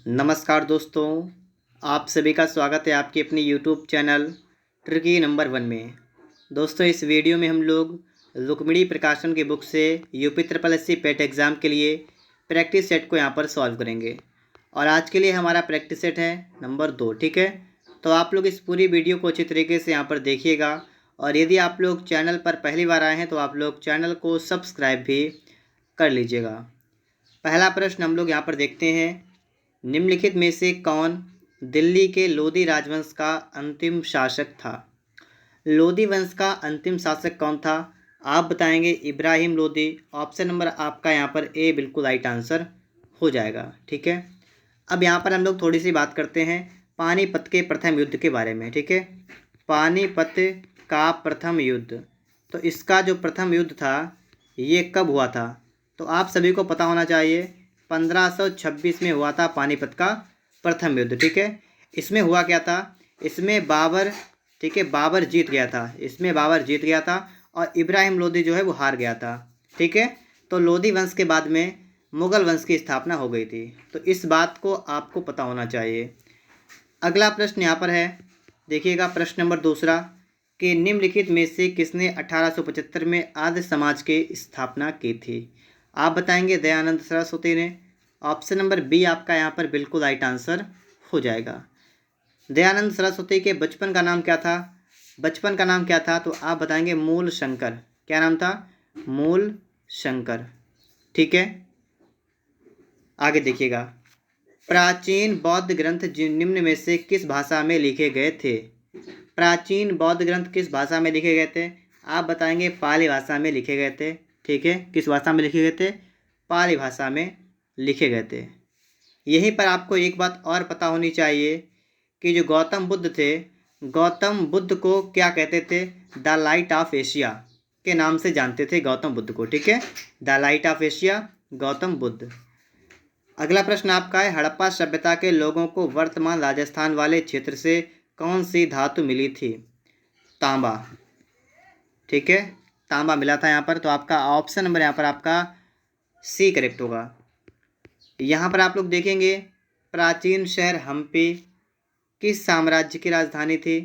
नमस्कार दोस्तों, आप सभी का स्वागत है आपके अपनी यूट्यूब चैनल ट्रिकी नंबर 1 में। दोस्तों, इस वीडियो में हम लोग रुक्मिणी प्रकाशन की बुक से यूपी ट्रिपल एससी पेट एग्ज़ाम के लिए प्रैक्टिस सेट को यहाँ पर सॉल्व करेंगे। और आज के लिए हमारा प्रैक्टिस सेट है नंबर 2। ठीक है, तो आप लोग इस पूरी वीडियो को अच्छी तरीके से यहाँ पर देखिएगा। और यदि आप लोग चैनल पर पहली बार आए हैं तो आप लोग चैनल को सब्सक्राइब भी कर लीजिएगा। पहला प्रश्न हम लोग यहाँ पर देखते हैं। निम्नलिखित में से कौन दिल्ली के लोधी राजवंश का अंतिम शासक था? लोधी वंश का अंतिम शासक कौन था? आप बताएंगे इब्राहिम लोधी। ऑप्शन नंबर आपका यहाँ पर ए बिल्कुल राइट आंसर हो जाएगा। ठीक है, अब यहाँ पर हम लोग थोड़ी सी बात करते हैं पानीपत के प्रथम युद्ध के बारे में। ठीक है, पानीपत का प्रथम युद्ध, तो इसका जो प्रथम युद्ध था ये कब हुआ था? तो आप सभी को पता होना चाहिए 1526 में हुआ था पानीपत का प्रथम युद्ध। ठीक है, इसमें हुआ क्या था? इसमें बाबर, ठीक है, बाबर जीत गया था। इसमें बाबर जीत गया था और इब्राहिम लोधी जो है वो हार गया था। ठीक है, तो लोधी वंश के बाद में मुगल वंश की स्थापना हो गई थी। तो इस बात को आपको पता होना चाहिए। अगला प्रश्न यहाँ पर है, देखिएगा प्रश्न नंबर दूसरा कि निम्नलिखित में से किसने 1875 में आर्य समाज की स्थापना की थी? आप बताएंगे दयानंद सरस्वती ने। ऑप्शन नंबर बी आपका यहाँ पर बिल्कुल राइट आंसर हो जाएगा। दयानंद सरस्वती के बचपन का नाम क्या था? बचपन का नाम क्या था? तो आप बताएंगे मूल शंकर। क्या नाम था? मूल शंकर। ठीक है, आगे देखिएगा। प्राचीन बौद्ध ग्रंथ निम्न में से किस भाषा में लिखे गए थे? प्राचीन बौद्ध ग्रंथ किस भाषा में लिखे गए थे? आप बताएंगे पाली भाषा में लिखे गए थे। ठीक है, किस भाषा में लिखे गए थे? पाली भाषा में लिखे गए थे। यहीं पर आपको एक बात और पता होनी चाहिए कि जो गौतम बुद्ध थे, गौतम बुद्ध को क्या कहते थे? द लाइट ऑफ एशिया के नाम से जानते थे गौतम बुद्ध को। ठीक है, the light of Asia, Gautam Buddha. अगला प्रश्न आपका है, हड़प्पा सभ्यता के लोगों को वर्तमान राजस्थान वाले क्षेत्र से कौन सी धातु मिली थी? तांबा। ठीक है, तांबा मिला था यहाँ पर। तो आपका ऑप्शन नंबर यहाँ पर आपका सी करेक्ट होगा। यहाँ पर आप लोग देखेंगे प्राचीन शहर हम्पी किस साम्राज्य की राजधानी थी?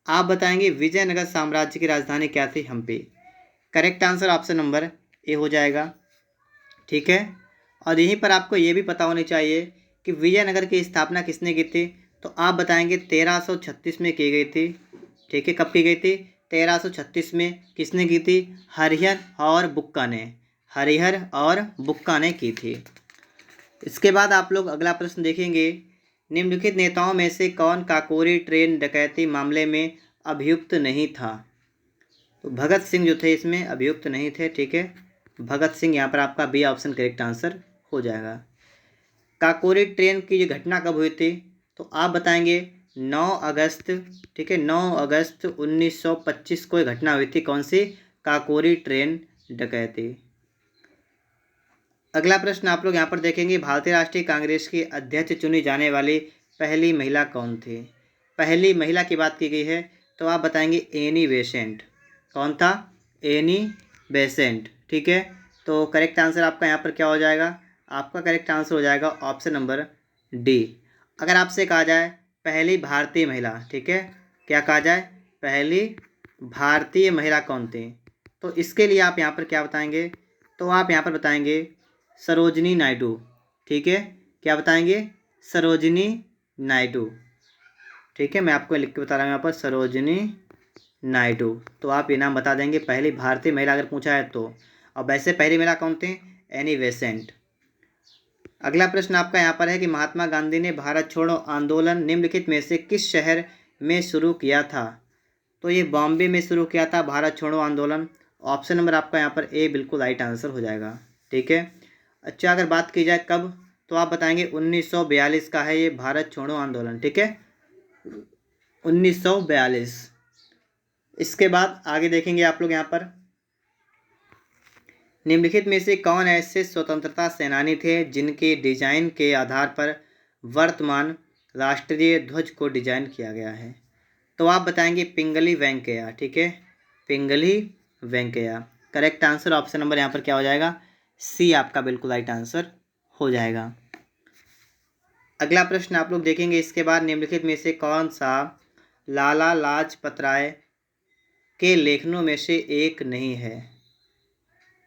आप बताएंगे विजयनगर साम्राज्य की राजधानी क्या थी? Hampi. Correct answer option number A हो जाएगा। ठीक है, और यहीं पर आपको ये भी पता होनी चाहिए कि विजयनगर की स्थापना किसने की थी? तो आप बताएंगे 1336 में की गई थी। ठीक है, कब की गई थी? 1336 में। किसने की थी? हरिहर और बुक्का ने। हरिहर और बुक्का ने की थी। इसके बाद आप लोग अगला प्रश्न देखेंगे, निम्नलिखित नेताओं में से कौन काकोरी ट्रेन डकैती मामले में अभियुक्त नहीं था? तो भगत सिंह जो थे इसमें अभियुक्त नहीं थे। ठीक है, भगत सिंह यहाँ पर आपका बी ऑप्शन करेक्ट आंसर हो जाएगा। काकोरी ट्रेन की जो घटना कब हुई थी? तो आप बताएंगे 9 अगस्त। ठीक है, 9 अगस्त 1925 को ये घटना हुई थी। कौन सी? काकोरी ट्रेन डकैती। अगला प्रश्न आप लोग यहाँ पर देखेंगे, भारतीय राष्ट्रीय कांग्रेस की अध्यक्ष चुनी जाने वाली पहली महिला कौन थी? पहली महिला की बात की गई है तो आप बताएंगे एनी बेसेंट। कौन था? Annie Besant. ठीक है, तो करेक्ट आंसर आपका यहाँ पर क्या हो जाएगा? आपका करेक्ट आंसर हो जाएगा ऑप्शन नंबर डी। अगर आपसे कहा जाए पहली भारतीय महिला, ठीक है, क्या कहा जाए? पहली भारतीय महिला कौन थी? तो इसके लिए आप यहाँ पर क्या बताएंगे? तो आप यहाँ पर बताएंगे सरोजिनी नायडू। ठीक है, क्या बताएंगे? सरोजिनी नायडू। ठीक है, मैं आपको लिख के बता रहा हूँ यहाँ पर सरोजिनी नायडू। तो आप ये नाम बता देंगे पहली भारतीय महिला अगर पूछा है तो। और वैसे पहली महिला कौन थी? Annie Besant. अगला प्रश्न आपका यहाँ पर है कि महात्मा गांधी ने भारत छोड़ो आंदोलन निम्नलिखित में से किस शहर में शुरू किया था? तो ये बॉम्बे में शुरू किया था भारत छोड़ो आंदोलन। ऑप्शन नंबर आपका यहाँ पर ए बिल्कुल राइट आंसर हो जाएगा। ठीक है, अच्छा अगर बात की जाए कब, तो आप बताएंगे 1942 का है ये भारत छोड़ो आंदोलन। ठीक है, 1942। इसके बाद आगे देखेंगे आप लोग यहाँ पर, निम्नलिखित में से कौन ऐसे स्वतंत्रता सेनानी थे जिनके डिजाइन के आधार पर वर्तमान राष्ट्रीय ध्वज को डिजाइन किया गया है? तो आप बताएंगे पिंगली वेंकैया। ठीक है, Pingali Venkayya. Correct answer option number यहाँ पर क्या हो जाएगा? सी आपका बिल्कुल राइट आंसर हो जाएगा। अगला प्रश्न आप लोग देखेंगे, इसके बाद निम्नलिखित में से कौन सा लाला लाजपत राय के लेखनों में से एक नहीं है?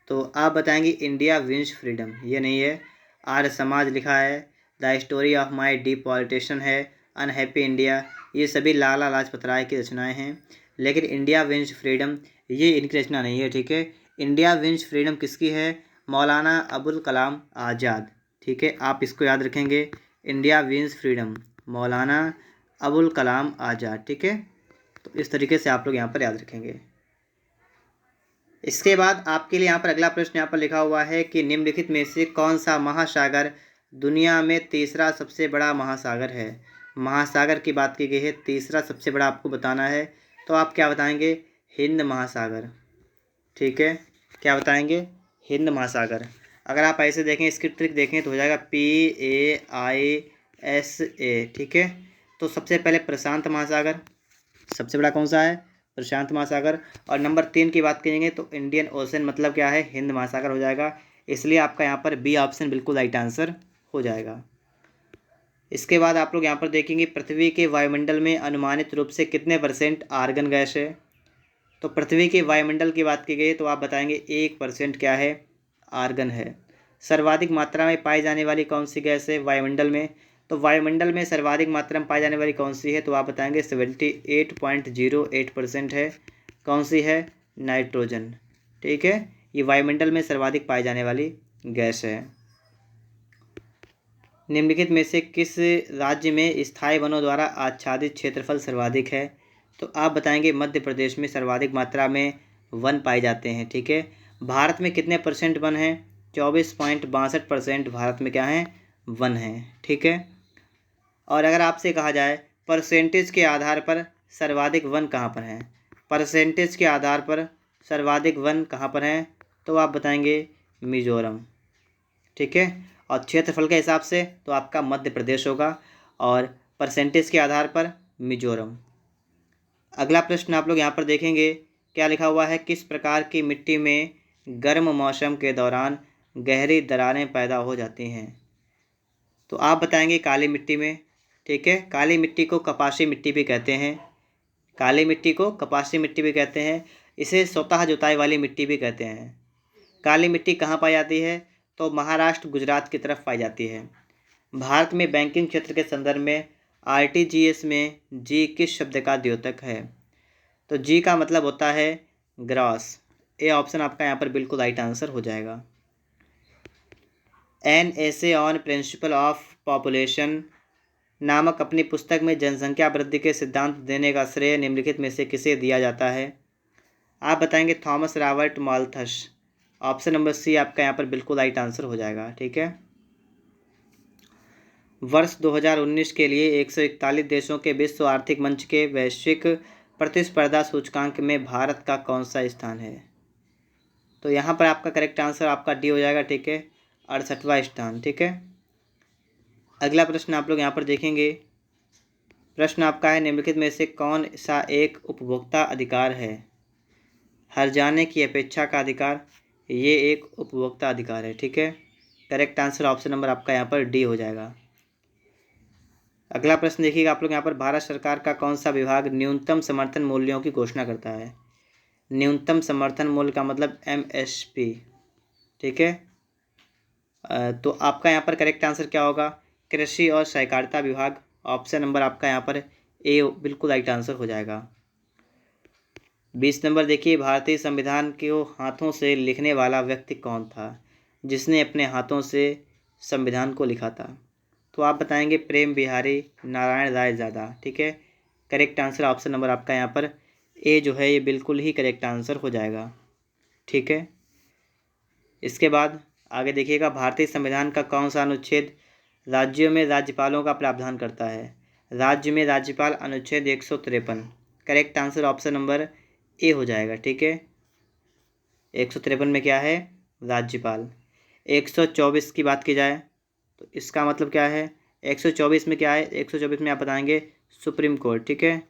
तो आप बताएंगे इंडिया विंस फ्रीडम, ये नहीं है। आर्य समाज लिखा है, the story of my deep politician है, अनहैप्पी इंडिया, ये सभी लाला लाजपत राय की रचनाएं हैं। लेकिन इंडिया विंस फ्रीडम ये इनकी रचना नहीं है, ठीक है। इंडिया विंस फ्रीडम किसकी है? मौलाना अबुल कलाम आज़ाद, ठीक है। आप इसको याद रखेंगे, India wins freedom Maulana Abul Kalam Azad, ठीक है। तो इस तरीके से आप लोग यहाँ पर याद रखेंगे। इसके बाद आपके लिए यहाँ पर अगला प्रश्न यहाँ पर लिखा हुआ है कि निम्नलिखित में से कौन सा महासागर दुनिया में तीसरा सबसे बड़ा महासागर है? महासागर की बात की गई है, तीसरा सबसे बड़ा आपको बताना है। तो आप क्या बताएंगे? हिंद महासागर, ठीक है। क्या बताएंगे? हिंद महासागर। अगर आप ऐसे देखें, इसकी ट्रिक देखें तो हो जाएगा PAISA, ठीक है। तो सबसे पहले प्रशांत महासागर, सबसे बड़ा कौन सा है? प्रशांत महासागर। और नंबर 3 की बात करेंगे तो इंडियन ओशन, मतलब क्या है? हिंद महासागर हो जाएगा। इसलिए आपका यहाँ पर बी ऑप्शन बिल्कुल राइट आंसर हो जाएगा। इसके बाद आप लोग यहाँ पर देखेंगे, पृथ्वी के वायुमंडल में अनुमानित रूप से कितने % आर्गन गैस है? तो पृथ्वी के वायुमंडल की बात की गई तो आप बताएंगे 1% क्या है? आर्गन है। सर्वाधिक मात्रा में पाई जाने वाली कौन सी गैस है वायुमंडल में? तो वायुमंडल में सर्वाधिक मात्रा में पाई जाने वाली कौन सी है? तो आप बताएंगे 78.08% है। कौन सी है? नाइट्रोजन, ठीक है। ये वायुमंडल में सर्वाधिक पाई जाने वाली गैस है। निम्नलिखित में से किस राज्य में स्थायी वनों द्वारा आच्छादित क्षेत्रफल सर्वाधिक है? तो आप बताएंगे मध्य प्रदेश में सर्वाधिक मात्रा में वन पाए जाते हैं, ठीक है। भारत में कितने % वन हैं? 24.62% भारत में क्या है? वन है, ठीक है। और अगर आपसे कहा जाए परसेंटेज के आधार पर सर्वाधिक वन कहाँ पर हैं? परसेंटेज के आधार पर सर्वाधिक वन कहाँ पर हैं? तो आप बताएंगे मिजोरम, ठीक है। और क्षेत्रफल के हिसाब से तो आपका मध्य प्रदेश होगा, और परसेंटेज के आधार पर मिजोरम। अगला प्रश्न आप लोग यहाँ पर देखेंगे, क्या लिखा हुआ है? किस प्रकार की मिट्टी में गर्म मौसम के दौरान गहरी दरारें पैदा हो जाती हैं? तो आप बताएंगे काली मिट्टी में, ठीक है। काली मिट्टी को कपासी मिट्टी भी कहते हैं, काली मिट्टी को कपासी मिट्टी भी कहते हैं। इसे स्वतः जुताई वाली मिट्टी भी कहते हैं। काली मिट्टी कहाँ पाई जाती है? तो महाराष्ट्र, गुजरात की तरफ पाई जाती है। भारत में बैंकिंग क्षेत्र के संदर्भ में RTGS में जी किस शब्द का द्योतक है? तो जी का मतलब होता है ग्रॉस। ए ऑप्शन आपका यहाँ पर बिल्कुल राइट आंसर हो जाएगा। An essay on principle of population नामक अपनी पुस्तक में जनसंख्या वृद्धि के सिद्धांत देने का श्रेय निम्नलिखित में से किसे दिया जाता है? आप बताएंगे Thomas Robert Malthus. Option number C आपका यहाँ पर बिल्कुल राइट आंसर हो जाएगा, ठीक है। वर्ष 2019 के लिए 141 देशों के विश्व आर्थिक मंच के वैश्विक प्रतिस्पर्धा सूचकांक में भारत का कौन सा स्थान है? तो यहाँ पर आपका करेक्ट आंसर आपका डी हो जाएगा, ठीक है। 68वां स्थान, ठीक है। अगला प्रश्न आप लोग यहाँ पर देखेंगे, प्रश्न आपका है निम्नलिखित में से कौन सा एक उपभोक्ता अधिकार है? हर जाने की अपेक्षा का अधिकार, ये एक उपभोक्ता अधिकार है, ठीक है। करेक्ट आंसर ऑप्शन नंबर आपका यहाँ पर डी हो जाएगा। अगला प्रश्न देखिएगा आप लोग यहाँ पर, भारत सरकार का कौन सा विभाग न्यूनतम समर्थन मूल्यों की घोषणा करता है? न्यूनतम समर्थन मूल्य का मतलब MSP, ठीक है। तो आपका यहाँ पर करेक्ट आंसर क्या होगा? कृषि और सहकारिता विभाग। ऑप्शन नंबर आपका यहाँ पर ए बिल्कुल राइट आंसर हो जाएगा। 20 नंबर देखिए, भारतीय संविधान को हाथों से लिखने वाला व्यक्ति कौन था जिसने अपने हाथों से संविधान को लिखा था? तो आप बताएंगे प्रेम बिहारी नारायण रायजादा, ठीक है। करेक्ट आंसर ऑप्शन नंबर आपका यहाँ पर ए जो है ये बिल्कुल ही करेक्ट आंसर हो जाएगा, ठीक है। इसके बाद आगे देखिएगा, भारतीय संविधान का कौन सा अनुच्छेद राज्यों में राज्यपालों का प्रावधान करता है? राज्य में राज्यपाल, अनुच्छेद 153। Correct answer option number A हो जाएगा, ठीक है। 153 में क्या है? राज्यपाल। 124 की बात की जाए तो इसका मतलब क्या है? 124 में क्या है? 124 में आप बताएंगे सुप्रीम कोर्ट, ठीक है।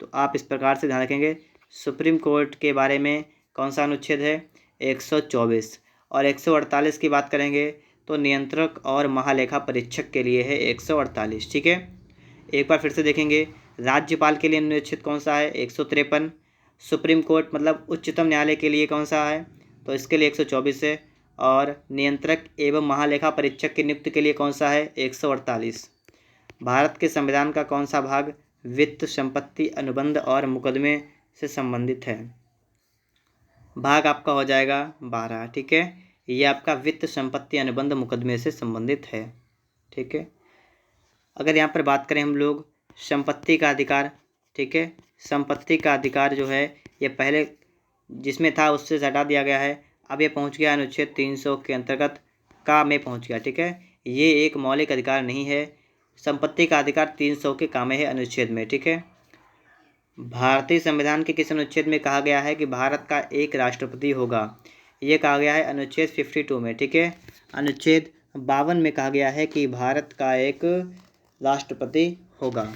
तो आप इस प्रकार से ध्यान रखेंगे, सुप्रीम कोर्ट के बारे में कौन सा अनुच्छेद है? 124। और 148 की बात करेंगे तो नियंत्रक और महालेखा परीक्षक के लिए है 148। ठीक है, एक बार फिर से देखेंगे। राज्यपाल के लिए अनुच्छेद कौन सा है? 153। सुप्रीम कोर्ट मतलब उच्चतम न्यायालय के लिए कौन सा है? तो इसके लिए 124 है। और नियंत्रक एवं महालेखा परीक्षक की नियुक्ति के लिए कौन सा है? 148। भारत के संविधान का कौन सा भाग वित्त, संपत्ति, अनुबंध और मुकदमे से संबंधित है? भाग आपका हो जाएगा 12। ठीक है, ये आपका वित्त, संपत्ति, अनुबंध, मुकदमे से संबंधित है। ठीक है, अगर यहाँ पर बात करें हम लोग संपत्ति का अधिकार। ठीक है, संपत्ति का अधिकार जो है ये पहले जिसमें था उससे हटा दिया गया है, अब ये पहुँच गया अनुच्छेद 300 के अंतर्गत का में पहुँच गया। ठीक है, ये एक मौलिक अधिकार नहीं है। संपत्ति का अधिकार 300 के का में है अनुच्छेद में। ठीक है, भारतीय संविधान के किस अनुच्छेद में कहा गया है कि भारत का एक राष्ट्रपति होगा? ये कहा गया है अनुच्छेद 52 में। ठीक है, अनुच्छेद 52 में कहा गया है कि भारत का एक राष्ट्रपति होगा।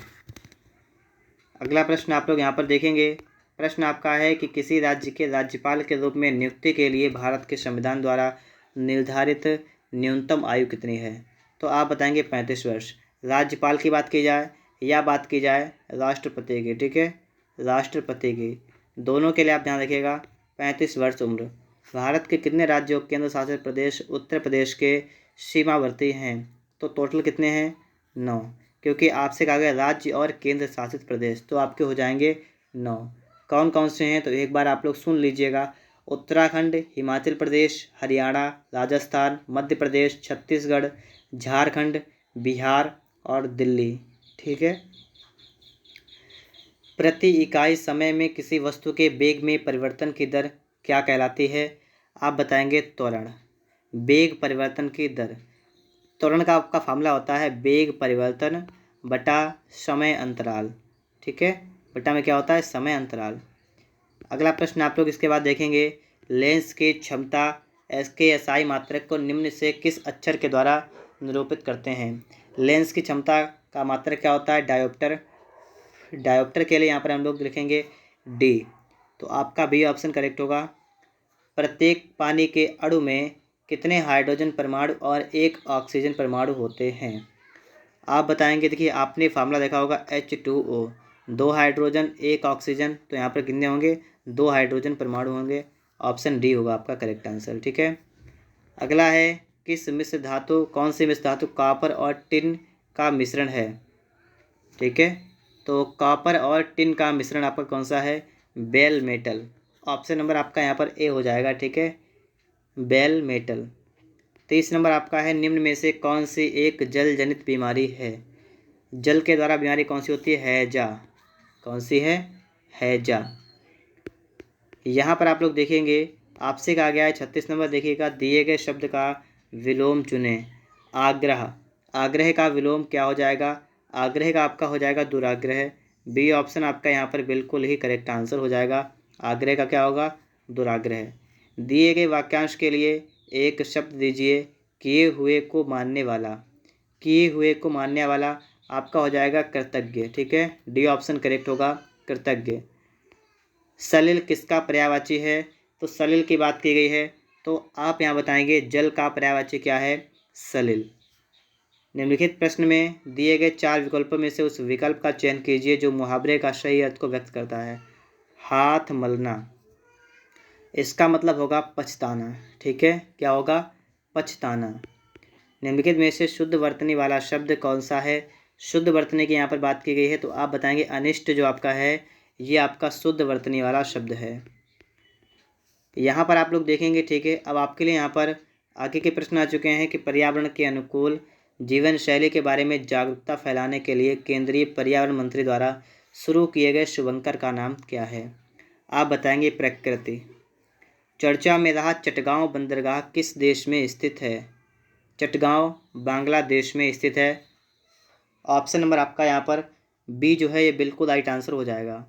अगला प्रश्न आप लोग यहाँ पर देखेंगे। प्रश्न आपका है कि किसी राज्य के राज्यपाल के रूप में नियुक्ति के लिए भारत के संविधान द्वारा निर्धारित न्यूनतम आयु कितनी है? तो आप बताएंगे 35 वर्ष। राज्यपाल की बात की जाए या बात की जाए राष्ट्रपति की? ठीक है, राष्ट्रपति की, दोनों के लिए आप ध्यान रखिएगा 35 वर्ष उम्र। भारत के कितने राज्य और केंद्र शासित प्रदेश उत्तर प्रदेश के सीमावर्ती हैं? तो टोटल कितने हैं? 9, क्योंकि आपसे कहा गया राज्य और केंद्र शासित प्रदेश, तो आपके हो जाएंगे 9। कौन कौन से हैं? तो एक बार आप लोग सुन लीजिएगा। उत्तराखंड, हिमाचल प्रदेश, हरियाणा, राजस्थान, मध्य प्रदेश, छत्तीसगढ़, झारखंड, बिहार और दिल्ली। ठीक है, प्रति इकाई समय में किसी वस्तु के वेग में परिवर्तन की दर क्या कहलाती है? आप बताएंगे त्वरण। वेग परिवर्तन की दर, त्वरण का आपका फार्मूला होता है वेग परिवर्तन बटा समय अंतराल। ठीक है, बटा में क्या होता है? समय अंतराल। अगला प्रश्न आप लोग इसके बाद देखेंगे। लेंस की क्षमता के SI मात्रक को निम्न से किस अक्षर के द्वारा निरूपित करते हैं? लेंस की क्षमता का मात्रक क्या होता है? डायोप्टर। डायोप्टर के लिए यहाँ पर हम लोग लिखेंगे D, तो आपका B ऑप्शन करेक्ट होगा। प्रत्येक पानी के अणु में कितने हाइड्रोजन परमाणु और एक ऑक्सीजन परमाणु होते हैं? आप बताएंगे। देखिए, आपने फार्मूला देखा होगा H2O, 2 हाइड्रोजन 1 ऑक्सीजन, तो यहाँ पर कितने होंगे? 2 हाइड्रोजन परमाणु होंगे। ऑप्शन D होगा आपका करेक्ट आंसर। ठीक है, अगला है किस मिश्र धातु, कौन सी मिश्र धातु कॉपर और टिन का मिश्रण है? ठीक है, तो कॉपर और टिन का मिश्रण आपका कौन सा है? Bell metal. ऑप्शन नंबर आपका यहाँ पर A हो जाएगा। ठीक है, बेल मेटल। 30 नंबर आपका है निम्न में से कौन सी एक जल जनित बीमारी है? जल के द्वारा बीमारी कौन सी होती है? हैजा। कौन सी है? हैजा। यहाँ पर आप लोग देखेंगे, आपसे कहा गया है 36 नंबर, देखिएगा, दिए गए शब्द का विलोम चुनें। आग्रह, आग्रह का विलोम क्या हो जाएगा? आग्रह का आपका हो जाएगा दुराग्रह। B ऑप्शन आपका यहाँ पर बिल्कुल ही करेक्ट आंसर हो जाएगा। आग्रह का क्या होगा? दुराग्रह। दिए गए वाक्यांश के लिए एक शब्द दीजिए। किए हुए को मानने वाला, किए हुए को मानने वाला आपका हो जाएगा कृतज्ञ। ठीक है, D ऑप्शन करेक्ट होगा, कृतज्ञ। सलिल किसका पर्यायवाची है? तो सलिल की बात की गई है, तो आप यहाँ बताएंगे जल का पर्यायवाची क्या है? सलिल। निम्नलिखित प्रश्न में दिए गए 4 विकल्पों में से उस विकल्प का चयन कीजिए जो मुहावरे का सही अर्थ को व्यक्त करता है। हाथ मलना, इसका मतलब होगा पछताना। ठीक है, क्या होगा? पछताना। निम्नलिखित में से शुद्ध वर्तनी वाला शब्द कौन सा है? शुद्ध वर्तनी की यहाँ पर बात की गई है, तो आप बताएंगे अनिष्ट जो आपका है ये आपका शुद्ध वर्तनी वाला शब्द है। यहाँ पर आप लोग देखेंगे। ठीक है, अब आपके लिए यहाँ पर आगे के प्रश्न आ चुके हैं कि पर्यावरण के अनुकूल जीवन शैली के बारे में जागरूकता फैलाने के लिए केंद्रीय पर्यावरण मंत्री द्वारा शुरू किए गए शुभंकर का नाम क्या है? आप बताएंगे प्रकृति। चर्चा में रहा चटगांव बंदरगाह किस देश में स्थित है? चटगांव बांग्लादेश में स्थित है। ऑप्शन नंबर आपका यहाँ पर B जो है ये बिल्कुल राइट आंसर हो जाएगा।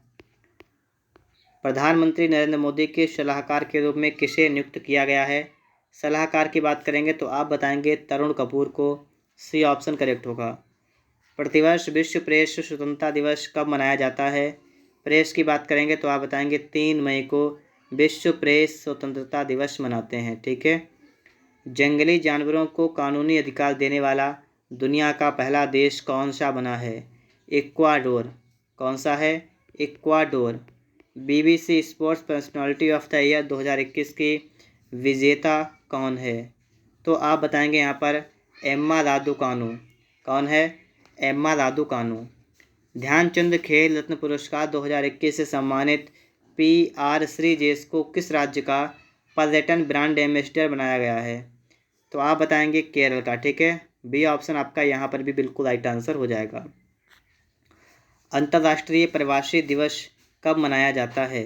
प्रधानमंत्री नरेंद्र मोदी के सलाहकार के रूप में किसे नियुक्त किया गया है? सलाहकार की बात करेंगे तो आप बताएंगे तरुण कपूर को। C ऑप्शन करेक्ट होगा। प्रतिवर्ष विश्व प्रेस स्वतंत्रता दिवस कब मनाया जाता है? प्रेस की बात करेंगे तो आप बताएंगे 3 मई को विश्व प्रेस स्वतंत्रता दिवस मनाते हैं। ठीक है, जंगली जानवरों को कानूनी अधिकार देने वाला दुनिया का पहला देश कौन सा बना है? इक्वाडोर। कौन सा है? Ecuador. BBC sports personality of the year 2021 की विजेता कौन है? तो आप बताएंगे यहाँ पर एम्मा रादुकानु। कौन है? Emma Raducanu. ध्यानचंद खेल रत्न पुरस्कार 2021 से सम्मानित PR श्रीजेश को किस राज्य का पर्यटन ब्रांड एम्बेसडर बनाया गया है? तो आप बताएंगे केरल का। ठीक है, बी ऑप्शन आपका यहाँ पर भी बिल्कुल राइट आंसर हो जाएगा। अंतर्राष्ट्रीय प्रवासी दिवस कब मनाया जाता है?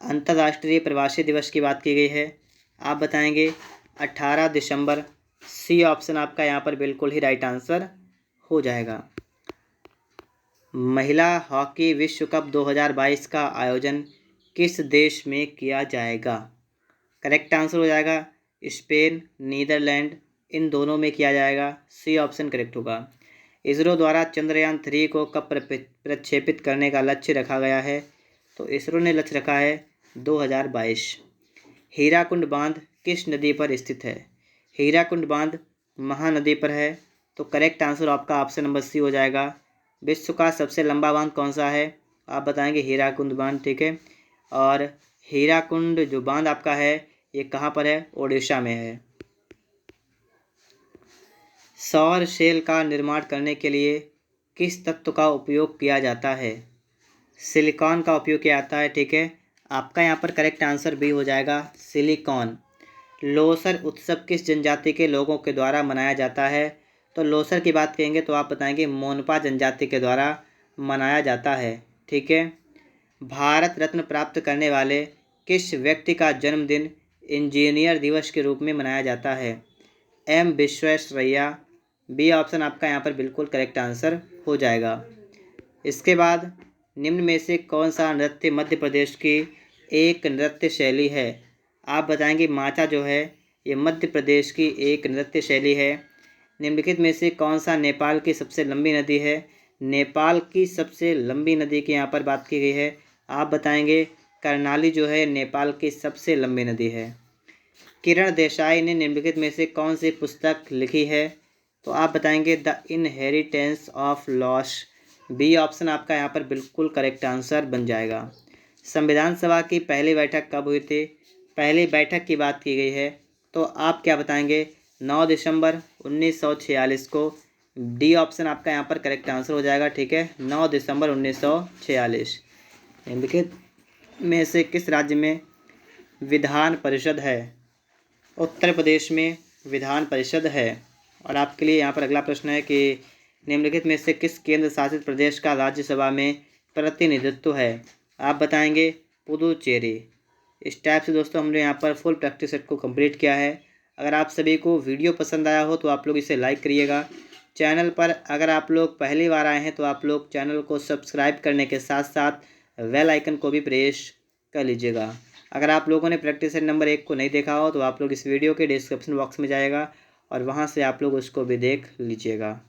अंतर्राष्ट्रीय प्रवासी दिवस की बात की गई है, आप बताएंगे 18 दिसंबर। सी ऑप्शन आपका यहाँ पर बिल्कुल ही राइट आंसर हो जाएगा। महिला हॉकी विश्व कप 2022 का आयोजन किस देश में किया जाएगा? करेक्ट आंसर हो जाएगा स्पेन, नीदरलैंड, इन दोनों में किया जाएगा। सी ऑप्शन करेक्ट होगा। इसरो द्वारा चंद्रयान 3 को कब प्रक्षेपित करने का लक्ष्य रखा गया है? तो इसरो ने लक्ष्य रखा है 2022। हीराकुंड बांध किस नदी पर स्थित है? हीराकुंड बांध महानदी पर है। तो करेक्ट आंसर आपका ऑप्शन नंबर सी हो जाएगा। विश्व का सबसे लंबा बांध कौन सा है? आप बताएंगे हीराकुंड बांध। ठीक है, और हीराकुंड जो बांध आपका है ये कहाँ पर है? ओडिशा में है। सौर सेल का निर्माण करने के लिए किस तत्व का उपयोग किया जाता है? सिलिकॉन का उपयोग किया जाता है। ठीक है, आपका यहाँ पर करेक्ट आंसर भी हो जाएगा सिलिकॉन। लोसर उत्सव किस जनजाति के लोगों के द्वारा मनाया जाता है? तो लोसर की बात करेंगे तो आप बताएंगे मोनपा जनजाति के द्वारा मनाया जाता है। ठीक है, भारत रत्न प्राप्त करने वाले किस व्यक्ति का जन्मदिन इंजीनियर दिवस के रूप में मनाया जाता है? M विश्वेश्वरैया। बी ऑप्शन आपका यहाँ पर बिल्कुल करेक्ट आंसर हो जाएगा। इसके बाद निम्न में से कौन सा नृत्य मध्य प्रदेश की एक नृत्य शैली है? आप बताएंगे माचा जो है ये मध्य प्रदेश की एक नृत्य शैली है। निम्नलिखित में से कौन सा नेपाल की सबसे लंबी नदी है? नेपाल की सबसे लंबी नदी की यहाँ पर बात की गई है, आप बताएंगे कर्णाली जो है नेपाल की सबसे लंबी नदी है। किरण देसाई ने निम्नलिखित में से कौन सी पुस्तक लिखी है? तो आप बताएंगे the inheritance of loss. B option आपका यहाँ पर बिल्कुल करेक्ट आंसर बन जाएगा। संविधान सभा की पहली बैठक कब हुई थी? पहली बैठक की बात की गई है, तो आप क्या बताएंगे? 9 दिसंबर 1946 को। डी ऑप्शन आपका यहाँ पर करेक्ट आंसर हो जाएगा। ठीक है, 9 दिसंबर 1946। निम्नलिखित में से किस राज्य में विधान परिषद है? उत्तर प्रदेश में विधान परिषद है। और आपके लिए यहाँ पर अगला प्रश्न है कि निम्नलिखित में से किस केंद्र शासित प्रदेश का राज्यसभा में प्रतिनिधित्व है? आप बताएंगे पुदुचेरी। इस टाइप से दोस्तों हमने यहाँ पर फुल प्रैक्टिस सेट को कंप्लीट किया है। अगर आप सभी को वीडियो पसंद आया हो तो आप लोग इसे लाइक करिएगा। चैनल पर अगर आप लोग पहली बार आए हैं तो आप लोग चैनल को सब्सक्राइब करने के साथ साथ बेल आइकन को भी प्रेस कर लीजिएगा। अगर आप लोगों ने प्रैक्टिस सेट नंबर 1 को नहीं देखा हो तो आप लोग इस वीडियो के डिस्क्रिप्शन बॉक्स में जाएगा और वहाँ से आप लोग उसको भी देख लीजिएगा।